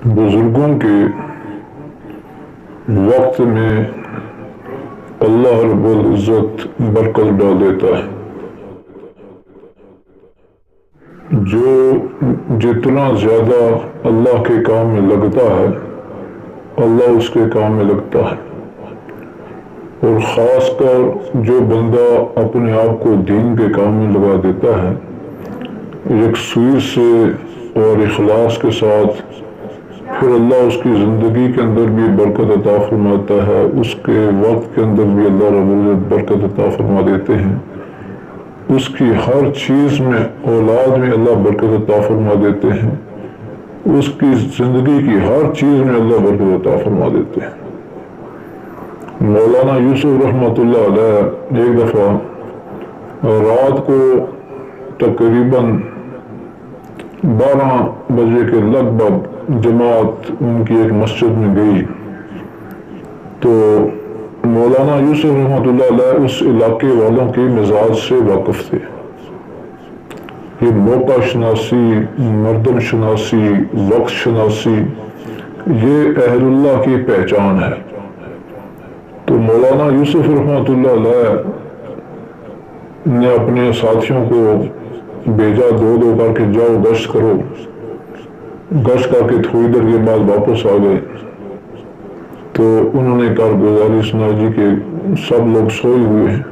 بزرگوں کے وقت میں اللہ رب العزت برکت ڈال دیتا ہے۔ جو جتنا زیادہ اللہ کے کام میں لگتا ہے اللہ اس کے کام میں لگتا ہے، اور خاص کر جو بندہ اپنے آپ کو دین کے کام میں لگا دیتا ہے یکسوئی سے اور اخلاص کے ساتھ، پھر اللہ اس کی زندگی کے اندر بھی برکت عطا فرماتا ہے، اس کے وقت کے اندر بھی اللہ رب العزت برکت عطا فرما دیتے ہیں، اس کی ہر چیز میں اولاد میں اللہ برکت عطا فرما دیتے ہیں، اس کی زندگی کی ہر چیز میں اللہ برکت عطا فرما دیتے ہیں۔ مولانا یوسف رحمۃ اللہ علیہ ایک دفعہ رات کو تقریباً 12 بجے کے لگ بھگ جماعت ان کی ایک مسجد میں گئی، تو مولانا یوسف رحمۃ اللہ علیہ اس علاقے والوں کے مزاج سے واقف تھے۔ یہ موقع شناسی، مردم شناسی، وقت شناسی، یہ اہل اللہ کی پہچان ہے۔ تو مولانا یوسف رحمۃ اللہ علیہ نے اپنے ساتھیوں کو بھیجا، دو کر کے جاؤ گشت کرو، گشت کر کے تھوڑی دیر کے بعد واپس آ گئے۔ تو انہوں نے کارگزاری سنا جی کہ سب لوگ سوئے ہوئے ہیں۔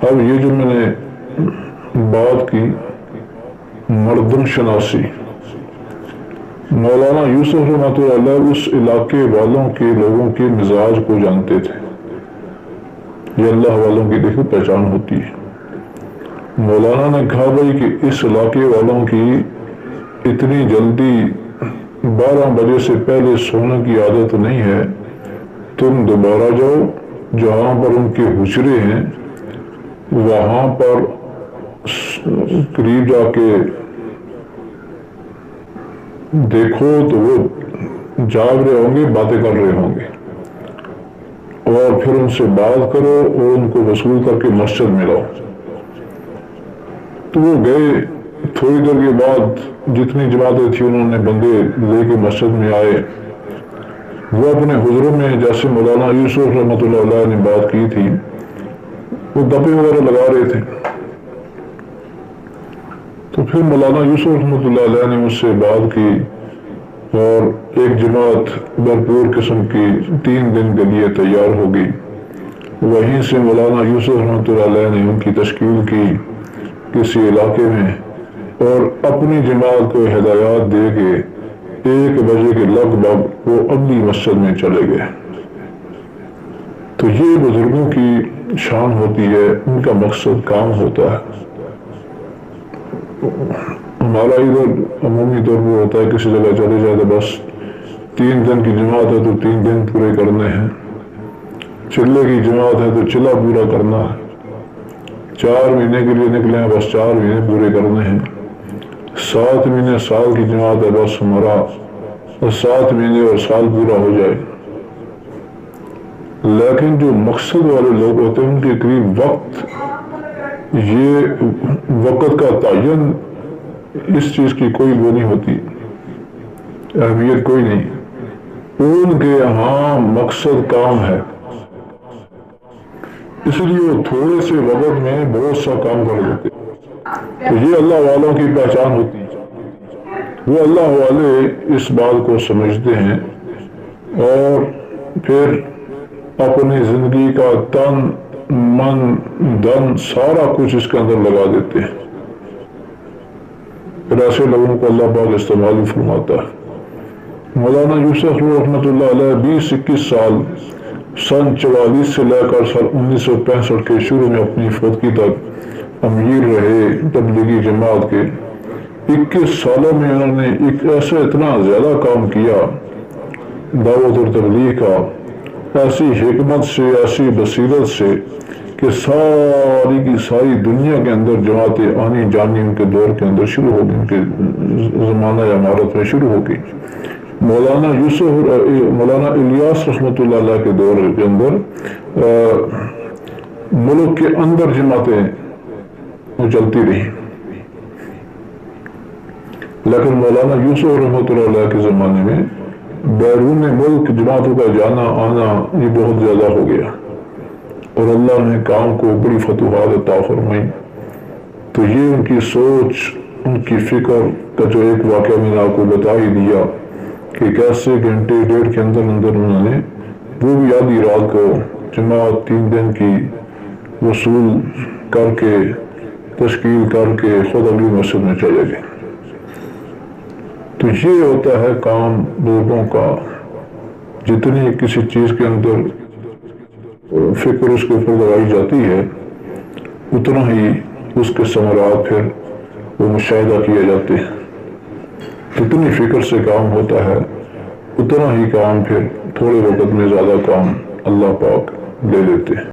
اب یہ جو میں نے بات کی مردم شناسی، مولانا یوسف رحمۃ اللہ علیہ اس علاقے والوں کے لوگوں کے مزاج کو جانتے تھے۔ یہ اللہ والوں کی دیکھو پہچان ہوتی ہے۔ مولانا نے کہا بھائی کہ اس علاقے والوں کی اتنی جلدی 12 بجے سے پہلے سونے کی عادت نہیں ہے، تم دوبارہ جاؤ جہاں پر ان کے حجرے ہیں وہاں پر قریب جا کے دیکھو تو وہ جاگ رہے ہوں گے، باتیں کر رہے ہوں گے، اور پھر ان سے بات کرو اور ان کو وصول کر کے مسجد میں لاؤ۔ تو وہ گئے، تھوڑی دیر کے بعد جتنی جماعتیں تھیں انہوں نے بندے لے کے مسجد میں آئے۔ وہ اپنے حضروں میں جیسے مولانا یوسف رحمۃ اللہ علیہ نے بات کی تھی وہ دپے وغیرہ لگا رہے تھے۔ تو پھر مولانا یوسف رحمۃ اللہ علیہ نے مجھ سے بات کی، اور ایک جماعت بھرپور قسم کی 3 دن کے لیے تیار ہو گئی۔ وہیں سے مولانا یوسف رحمۃ اللہ علیہ نے ان کی تشکیل کی کسی علاقے میں، اور اپنی جماعت کو ہدایات دے کے 1 بجے کے لگ بھگ وہ اگلی مسجد میں چلے گئے۔ تو یہ بزرگوں کی شان ہوتی ہے، ان کا مقصد کام ہوتا ہے۔ ہمارا ادھر عمومی طور پر ہوتا ہے کسی جگہ چلے جائے تو بس 3 دن کی جماعت ہے تو 3 دن پورے کرنے ہیں، چلے کی جماعت ہے تو چلا پورا کرنا ہے، 4 مہینے کے لیے نکلے ہیں بس 4 مہینے پورے کرنے ہیں، 7 مہینے سال کی جماعت ہے بس ہمارا 7 مہینے اور سال پورا ہو جائے۔ لیکن جو مقصد والے لوگ ہوتے ہیں ان کے قریب وقت، یہ وقت کا تعین، اس چیز کی کوئی وہ نہیں ہوتی، اہمیت کوئی نہیں، ان کے یہاں مقصد کام ہے، اس لیے وہ تھوڑے سے وقت میں بہت سا کام کر دیتے۔ تو یہ اللہ والوں کی پہچان ہوتی ہے، وہ اللہ والے اس بات کو سمجھتے ہیں اور پھر اپنی زندگی کا تن من دن سارا کچھ اس کے اندر لگا دیتے ہیں۔ پھر ایسے لوگوں کو اللہ پاک استعمال فرماتا ہے۔ مولانا یوسف رحمۃ اللہ علیہ 20-21 سال سن 44 سے لے کر سن 1965 کے شروع میں اپنی فوتگی تک امیر رہے تبلیغی جماعت کے۔ 21 سالوں میں انہوں نے ایک ایسا اتنا زیادہ کام کیا دعوت اور تبلیغ کا، ایسی حکمت سے، ایسی بصیرت سے کہ ساری کی ساری دنیا کے اندر جماعتیں آنی جانی ان کے دور کے اندر شروع ہو گئی، ان کے زمانہ عمارت میں شروع ہو گئی۔ مولانا الیاس رحمۃ اللہ علیہ کے دور کے اندر ملک کے اندر جماعتیں چلتی رہی، لیکن مولانا یوسف رحمۃ اللہ علیہ کے زمانے میں بیرون ملک جماعتوں کا جانا آنا یہ بہت زیادہ ہو گیا، اور اللہ نے کام کو بڑی فتوحات عطا فرمائی۔ تو یہ ان کی سوچ، ان کی فکر کا جو ایک واقعہ میں نے آپ کو بتا ہی دیا کہ کیسے گھنٹے ڈیڑھ کے اندر انہوں نے وہ بھی آدھی رات کو جماعت 3 دن کی وصول کر کے تشکیل کر کے خود اگلی مسجد میں چلے گئے۔ تو یہ ہوتا ہے کام لوگوں کا، جتنی کسی چیز کے اندر فکر اس کے اوپر لگائی جاتی ہے اتنا ہی اس کے ثمرات پھر وہ مشاہدہ کیے جاتے ہیں۔ جتنی فکر سے کام ہوتا ہے اتنا ہی کام پھر تھوڑے وقت میں زیادہ کام اللہ پاک لے لیتے ہیں۔